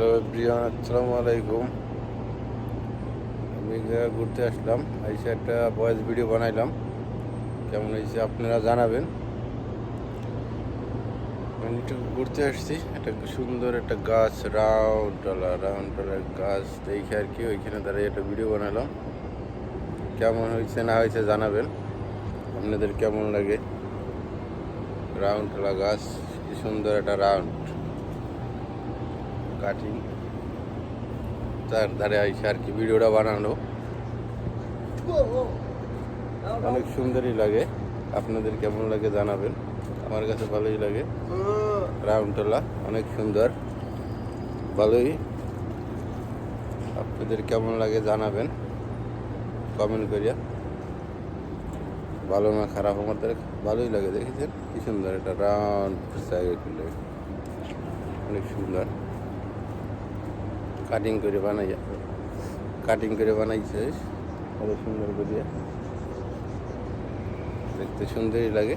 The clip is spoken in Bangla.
হ্যালো এভরিওয়ান, আসসালামু আলাইকুম। আমি ঘুরতে আসলাম, এসে একটা ভয়েস ভিডিও বানাইলাম। কেমন হয়েছে আপনারা জানাবেন। আমি একটু ঘুরতে আসছি, একটা সুন্দর একটা গাছ, রাউন্ড গাছ দেখে আর কি ওইখানে দাঁড়িয়ে একটা ভিডিও বানালাম। কেমন হয়েছে না হয়েছে জানাবেন, আপনাদের কেমন লাগে। রাউন্ডওয়ালা গাছ, কি সুন্দর একটা রাউন্ড কাটিং, তার ধারে আইসে আর কি ভিডিওটা বানানো। অনেক সুন্দরই লাগে, আপনাদের কেমন লাগে জানাবেন। আমার কাছে ভালোই লাগে। রাউন্ডতলা অনেক সুন্দর, ভালোই। আপনাদের কেমন লাগে জানাবেন কমেন্ট করিয়া। ভালো না খারাপ, আমাদের ভালোই লাগে। দেখেছেন কি সুন্দর একটা রাউন্ড খুলে, অনেক সুন্দর কাটিং করে বানাইছে অনেক সুন্দর করিয়া, দেখতে সুন্দরই লাগে।